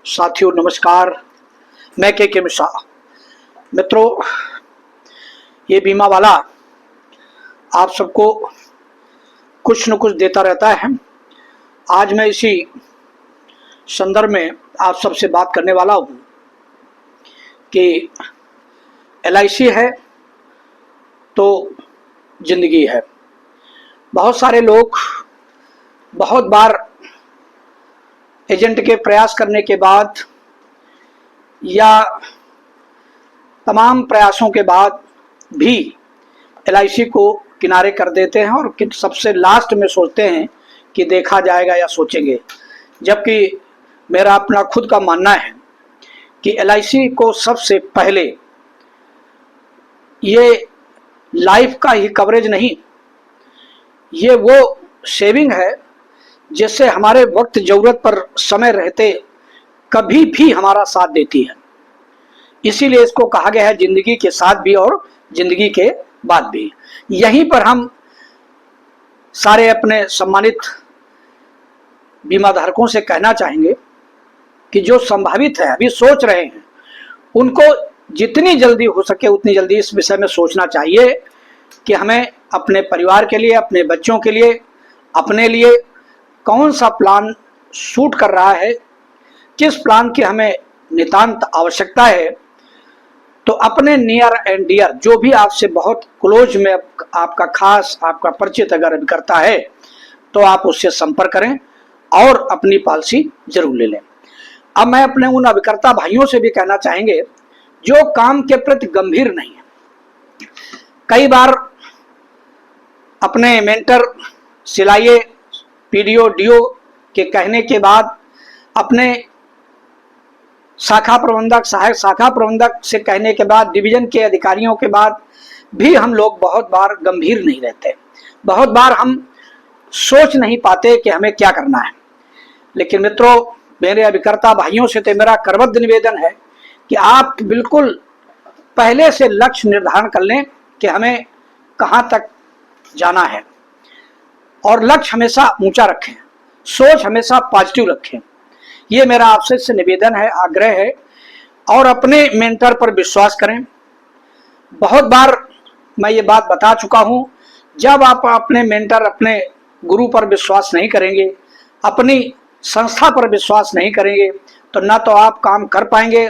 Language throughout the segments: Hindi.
साथियों नमस्कार, मैं के मिश्रा। मित्रों, ये बीमा वाला आप सबको कुछ न कुछ देता रहता है। आज मैं इसी संदर्भ में आप सबसे बात करने वाला हूँ कि LIC है तो जिंदगी है। बहुत सारे लोग बहुत बार एजेंट के प्रयास करने के बाद या तमाम प्रयासों के बाद भी LIC को किनारे कर देते हैं और सबसे लास्ट में सोचते हैं कि देखा जाएगा या सोचेंगे। जबकि मेरा अपना खुद का मानना है कि LIC को सबसे पहले ये लाइफ का ही कवरेज नहीं, ये वो सेविंग है जिससे हमारे वक्त ज़रूरत पर समय रहते कभी भी हमारा साथ देती है। इसीलिए इसको कहा गया है जिंदगी के साथ भी और जिंदगी के बाद भी। यहीं पर हम सारे अपने सम्मानित बीमा धारकों से कहना चाहेंगे कि जो संभावित है, अभी सोच रहे हैं, उनको जितनी जल्दी हो सके उतनी जल्दी इस विषय में सोचना चाहिए कि हमें अपने परिवार के लिए, अपने बच्चों के लिए, अपने लिए कौन सा प्लान सूट कर रहा है, किस प्लान की हमें नितांत आवश्यकता है। तो अपने नियर एंड डियर, जो भी आपसे बहुत क्लोज में आपका खास, आपका परिचित अगर करता है तो आप उससे संपर्क करें और अपनी पॉलिसी जरूर ले लें। अब मैं अपने उन अभिकर्ता भाइयों से भी कहना चाहेंगे जो काम के प्रति गंभीर नहीं है। कई बार अपने मेंटर, सिलाइए, PDO, DO के कहने के बाद, अपने शाखा प्रबंधक, सहायक शाखा प्रबंधक से कहने के बाद, डिवीजन के अधिकारियों के बाद भी हम लोग बहुत बार गंभीर नहीं रहते। बहुत बार हम सोच नहीं पाते कि हमें क्या करना है। लेकिन मित्रों, मेरे अभिकर्ता भाइयों से तो मेरा करबद्ध निवेदन है कि आप बिल्कुल पहले से लक्ष्य निर्धारण कर लें कि हमें कहाँ तक जाना है और लक्ष्य हमेशा ऊंचा रखें, सोच हमेशा पॉजिटिव रखें। ये मेरा आपसे से निवेदन है, आग्रह है। और अपने मेंटर पर विश्वास करें। बहुत बार मैं ये बात बता चुका हूँ, जब आप अपने मेंटर, अपने गुरु पर विश्वास नहीं करेंगे, अपनी संस्था पर विश्वास नहीं करेंगे, तो ना तो आप काम कर पाएंगे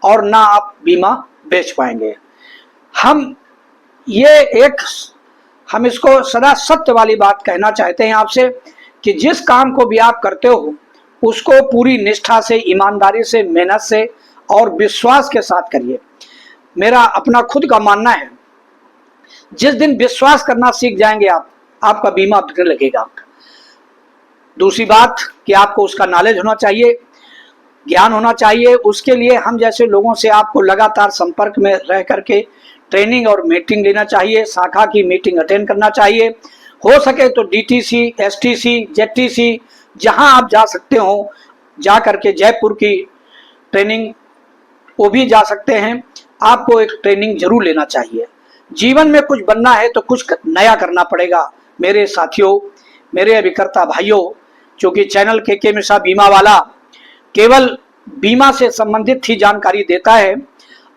और ना आप बीमा बेच पाएंगे। हम इसको सदा सत्य वाली बात कहना चाहते हैं आपसे कि जिस काम को भी आप करते हो उसको पूरी निष्ठा से, ईमानदारी से, मेहनत से और विश्वास के साथ करिए। मेरा अपना खुद का मानना है, जिस दिन विश्वास करना सीख जाएंगे आप, आपका बीमा बिकने लगेगा। दूसरी बात कि आपको उसका नॉलेज होना चाहिए, ज्ञान होना चाहिए। उसके लिए हम जैसे लोगों से आपको लगातार संपर्क में रह करके ट्रेनिंग और मीटिंग लेना चाहिए, शाखा की मीटिंग अटेंड करना चाहिए। हो सके तो DTC, STC, ZTC, जहां आप जा सकते हो जा करके, जयपुर की ट्रेनिंग वो भी जा सकते हैं। आपको एक ट्रेनिंग जरूर लेना चाहिए। जीवन में कुछ बनना है तो कुछ नया करना पड़ेगा। मेरे साथियों, मेरे अभिकर्ता भाइयों, क्योंकि चैनल के मिश्रा बीमा वाला केवल बीमा से संबंधित ही जानकारी देता है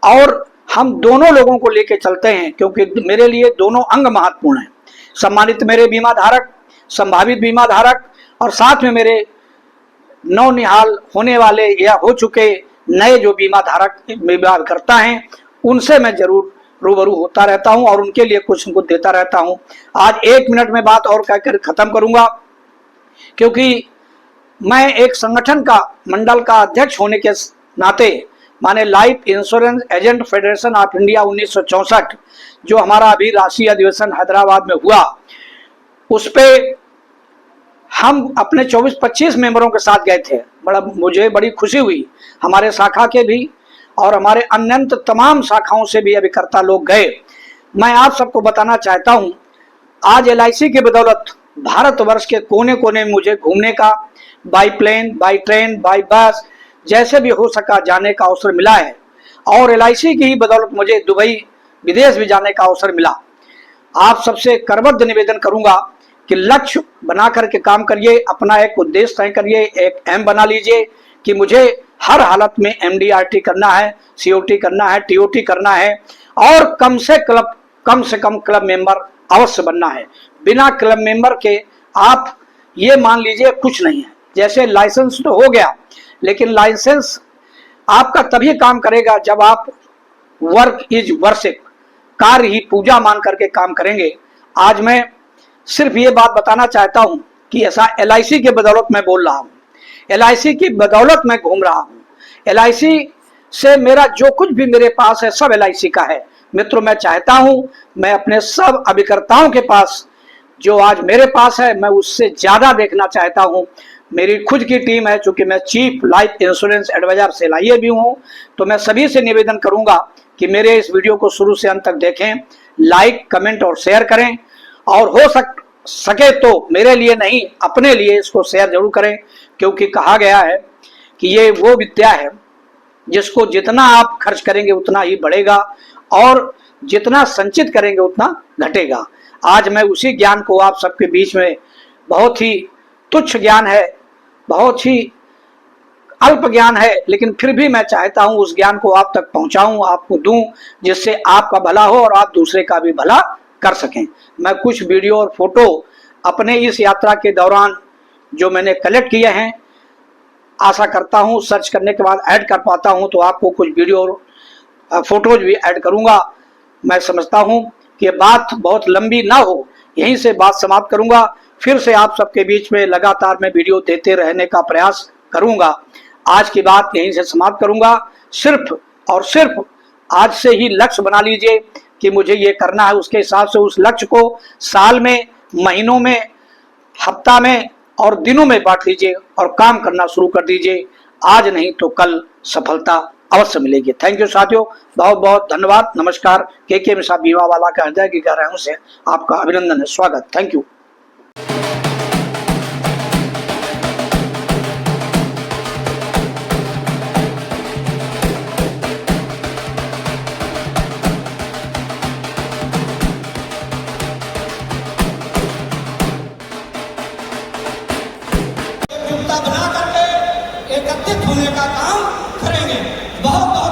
और हम दोनों लोगों को लेकर चलते हैं, क्योंकि मेरे लिए दोनों अंग महत्वपूर्ण हैं। सम्मानित मेरे बीमा धारक, संभावित बीमा धारक और साथ में मेरे नवनिहाल होने वाले या हो चुके नए जो बीमा धारक, बीमा करता हैं, उनसे मैं जरूर रूबरू होता रहता हूं और उनके लिए कुछ न कुछ देता रहता हूं। आज 1 मिनट में बात और कहकर खत्म करूंगा, क्योंकि मैं एक संगठन का, मंडल का अध्यक्ष होने के नाते, माने life insurance agent federation of India 1964, जो हमारा अभी राष्ट्रीय अधिवेशन हैदराबाद में हुआ, उस पे हम अपने 24-25 मेंबरों के साथ गए थे। मुझे बड़ी खुशी हुई। हमारे शाखा के भी और हमारे अन्य तमाम शाखाओं से भी अभिकर्ता लोग गए। मैं आप सबको बताना चाहता हूं, आज LIC की बदौलत भारतवर्ष के कोने कोने में मुझे घूमने का, by plane, by train, by bus, जैसे भी हो सका जाने का अवसर मिला है। और LIC की ही बदौलत मुझे दुबई, विदेश भी जाने का अवसर मिला। आप सबसे करबद्ध निवेदन करूंगा कि लक्ष्य बना करके काम करिए, अपना एक उद्देश्य तय करिए, एक एम बना लीजिए कि मुझे हर हालत में MDRT करना है, COT करना है, TOT करना है और कम से कम क्लब मेंबर अवश्य बनना है। बिना क्लब मेंबर के आप ये मान लीजिए कुछ नहीं है। जैसे लाइसेंस तो हो गया, लेकिन लाइसेंस आपका तभी काम करेगा जब आप वर्क इज वर्शिप, कार्य ही पूजा मान करके काम करेंगे। आज मैं सिर्फ ये बात बताना चाहता हूं कि ऐसा LIC के बदौलत मैं बोल रहा हूं, LIC की बदौलत मैं घूम रहा हूं। LIC से मेरा जो कुछ भी मेरे पास है सब LIC का है। मित्रों, मैं चाहता हूं मैं अपने सब अभिकर्ताओं के पास जो आज मेरे पास है मैं उससे ज्यादा देखना चाहता हूं। मेरी खुद की टीम है, चूंकि मैं चीफ लाइफ इंश्योरेंस एडवाइजर से LIA भी हूं, तो मैं सभी से निवेदन करूंगा कि मेरे इस वीडियो को शुरू से अंत तक देखें, लाइक, कमेंट और शेयर करें और हो सके तो मेरे लिए नहीं अपने लिए इसको शेयर जरूर करें, क्योंकि कहा गया है कि ये वो विद्या है जिसको जितना आप खर्च करेंगे उतना ही बढ़ेगा और जितना संचित करेंगे उतना घटेगा। आज मैं उसी ज्ञान को आप सबके बीच में, बहुत ही तुच्छ ज्ञान है, बहुत ही अल्प ज्ञान है, लेकिन फिर भी मैं चाहता हूं उस ज्ञान को आप तक पहुंचाऊं, आपको दूं, जिससे आपका भला हो और आप दूसरे का भी भला कर सकें। मैं कुछ वीडियो और फोटो अपने इस यात्रा के दौरान जो मैंने कलेक्ट किए हैं, आशा करता हूं सर्च करने के बाद ऐड कर पाता हूं, तो आपको कुछ वीडियो और फोटोज भी ऐड करूंगा। मैं समझता हूं कि ये बात बहुत लंबी ना हो, यहीं से बात समाप्त करूंगा। फिर से आप सबके बीच में लगातार मैं वीडियो देते रहने का प्रयास करूंगा। आज की बात यहीं से समाप्त करूंगा। सिर्फ और सिर्फ आज से ही लक्ष्य बना लीजिए कि मुझे ये करना है, उसके हिसाब से उस लक्ष्य को साल में, महीनों में, हफ्ता में और दिनों में बांट लीजिए और काम करना शुरू कर दीजिए। आज नहीं तो कल सफलता अवश्य मिलेगी। थैंक यू साथियों, बहुत बहुत धन्यवाद। नमस्कार। के मिश्रा बीमा वाला का हृदय की गहराइयों से आपका अभिनंदन है, स्वागत। Thank you. बना करके एकत्रित होने का काम करेंगे। बहुत बहुत